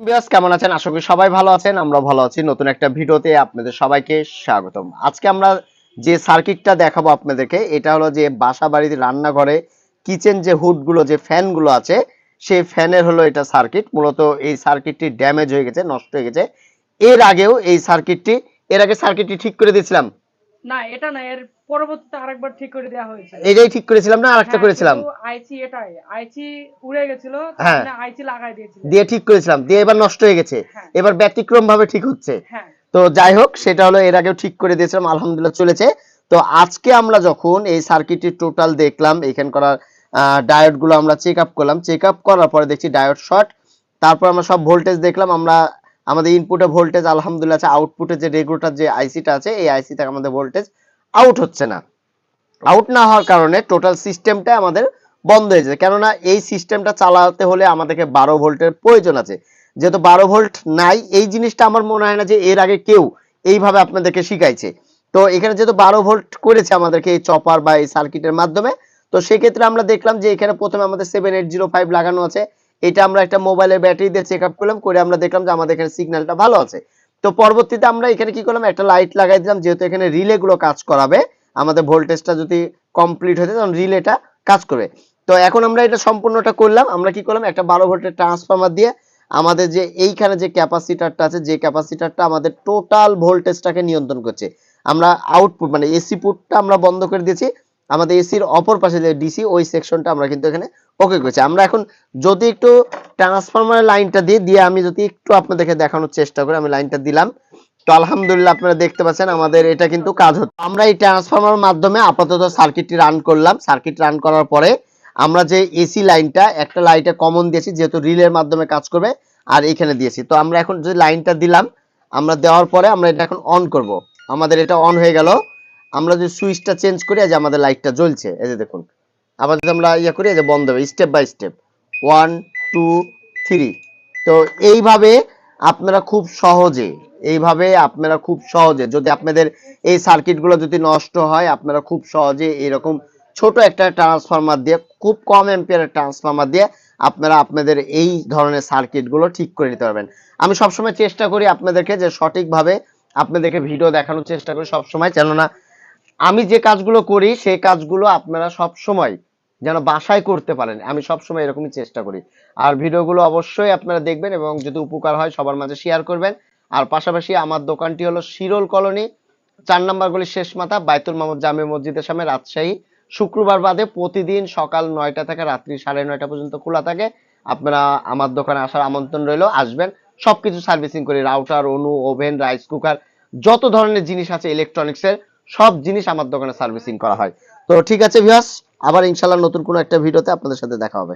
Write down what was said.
বিয়াস কেমন আছেন? আশা করি সবাই ভালো আছেন। আমরা ভালো আছি। নতুন একটা ভিডিওতে আপনাদের সবাইকে স্বাগতম। আজকে আমরা যে সার্কিটটা দেখাবো আপনাদেরকে, এটা হলো যে বাসাবাড়িতে রান্নাঘরে কিচেন যে হুড গুলো যে ফ্যান গুলো আছে, সেই ফ্যানের হলো এটা সার্কিট। মূলত এই সার্কিটটি ড্যামেজ হয়ে গেছে, নষ্ট হয়ে গেছে। এর আগেও এই সার্কিটটি এর আগে সার্কিটটি ঠিক করে দিয়েছিলাম। না, এটা না, এর পরবর্তীতে আরেকবার ঠিক করে দেওয়া হয়েছে। এটাই ঠিক করেছিলাম না আরেকটা হ্যাঁ, করেছিলাম? শুধু আইসি, এটাই আইসি উড়ে গেছিল, তার হ্যাঁ, জন্য আইসি লাগাই দিয়েছিলেন। দিয়ে ঠিক করেছিলাম। দিয়ে এবার নষ্ট হয়ে গেছে। হ্যাঁ, এবার ব্যতিক্রম ভাবে ঠিক হচ্ছে। হ্যাঁ। তো যাই হোক, সেটা হলো এর আগেও ঠিক করে দিয়েছিলাম, আলহামদুলিল্লাহ চলেছে। তো আজকে আমরা যখন এই সার্কিটটি টোটাল দেখলাম, এখানকার ডায়োড গুলো আমরা চেক আপ করলাম, চেক আপ করার পরে দেখছি ডায়োড শর্ট। তারপর আমরা সব ভোল্টেজ দেখলাম, আমরা আমাদের ইনপুটে ভোল্টেজ আলহামদুলিল্লাহ আছে, আউটপুটে যে রেগুলেটর যে আইসিটা আছে, এই আইসি থেকে আমাদের ভোল্টেজ আউট হচ্ছে না। আউট না হওয়ার কারণে টোটাল সিস্টেমটা আমাদের বন্ধ হয়ে যায়, কেননা এই সিস্টেমটা চালাতে হলে আমাদেরকে 12 ভোল্টের প্রয়োজন আছে। যেহেতু 12 ভোল্ট নাই, এই জিনিসটা আমার মনে হয় না যে এর আগে কেউ এইভাবে আপনাদেরকে শিখাইছে। তো এখানে যেহেতু 12 ভোল্ট করেছে আমাদেরকে এই চপার বা এই সার্কিটের মাধ্যমে, তো সেক্ষেত্রে আমরা দেখলাম যে এখানে প্রথমে আমাদের 7805 লাগানো আছে। এটা আমরা একটা মোবাইলের ব্যাটারি দিয়ে চেক আপ করলাম, করে আমরা দেখলাম যে আমাদের এখানে সিগন্যালটা ভালো আছে। তো পরবর্তীতে আমরা এখানে কি করলাম, একটা লাইট লাগাই দিলাম, যেহেতু এখানে রিলে গুলো কাজ করাবে, আমাদের ভোল্টেজটা যদি কমপ্লিট হয়ে যায় তখন রিলেটা কাজ করবে। তো এখন আমরা এটা সম্পূর্ণটা করলাম। আমরা কি করলাম, একটা 12 ভোল্টের ট্রান্সফরমার দিয়ে আমাদের যে এইখানে যে ক্যাপাসিটারটা আছে, যে ক্যাপাসিটারটা আমাদের টোটাল ভোল্টেজটাকে নিয়ন্ত্রণ করছে, আমরা আউটপুট মানে এসি পুটটা আমরা বন্ধ করে দিয়েছি। আমাদের এসির অপর পাশে যে ডিসি, ওই সেকশনটা আমরা কিন্তু এখানে ওকে করেছি। আমরা এখন যদি একটু ট্রান্সফরমারের লাইনটা দিয়ে আমি যদি একটু আপনাদেরকে দেখানোর চেষ্টা করি, আমি লাইনটা দিলাম। তো আলহামদুলিল্লাহ আপনারা দেখতে পাচ্ছেন আমাদের এটা কিন্তু কাজ হচ্ছে। আমরা এই ট্রান্সফরমার মাধ্যমে আপাতত সার্কিটটি রান করলাম। সার্কিট রান করার পরে আমরা যে এসি লাইনটা, একটা লাইটে কমন দিয়েছি যেহেতু রিলের মাধ্যমে কাজ করবে, আর এখানে দিয়েছি। তো আমরা এখন যে লাইনটা দিলাম, আমরা দেওয়ার পরে আমরা এটা এখন অন করব। আমাদের এটা অন হয়ে গেল। আমরা যদি সুইচটা চেঞ্জ করি, যে আমাদের লাইটটা জ্বলছে, এই যে দেখুন। আবার যদি আমরা ইয়ে করি, এই যে বন্ধ হবে স্টেপ বাই স্টেপ, 1 2 3। তো এইভাবে আপনারা খুব সহজে যদি আপনাদের এই সার্কিটগুলো যদি নষ্ট হয়, আপনারা খুব সহজে এরকম ছোট একটা ট্রান্সফরমার দিয়ে, খুব কম অ্যাম্পিয়ারের ট্রান্সফরমার দিয়ে আপনারা আপনাদের এই ধরনের সার্কিটগুলো ঠিক করে নিতে পারবেন। আমি সবসময় চেষ্টা করি আপনাদেরকে যে সঠিকভাবে আপনাদেরকে ভিডিও দেখানোর চেষ্টা করি সবসময়, কেননা আমি যে কাজগুলো করি সেই কাজগুলো আপনারা সবসময় যেন বাসায় করতে পারেন, আমি সবসময় এরকমই চেষ্টা করি। আর ভিডিওগুলো অবশ্যই আপনারা দেখবেন এবং যদি উপকার হয় সবার মাঝে শেয়ার করবেন। আর পাশাপাশি আমার দোকানটি হলো শিরোল কলোনি, 4 নম্বর গলির শেষ মাথা, বাইতুল মামুদ জামে মসজিদের সামনে, রাজশাহী। শুক্রবার বাদে প্রতিদিন সকাল 9টা থেকে রাত্রি 9:30 পর্যন্ত খোলা থাকে। আপনারা আমার দোকানে আসার আমন্ত্রণ রইল, আসবেন। সবকিছু সার্ভিসিং করি, রাউটার, অনু, ওভেন, রাইস কুকার, যত ধরনের জিনিস আছে ইলেকট্রনিক্সের, সব জিনিস আমার দোকানে সার্ভিসিং করা হয়। তো ঠিক আছে ভিউয়ার্স, আবার ইনশাআল্লাহ নতুন কোনো একটা ভিডিওতে আপনাদের সাথে দেখা হবে।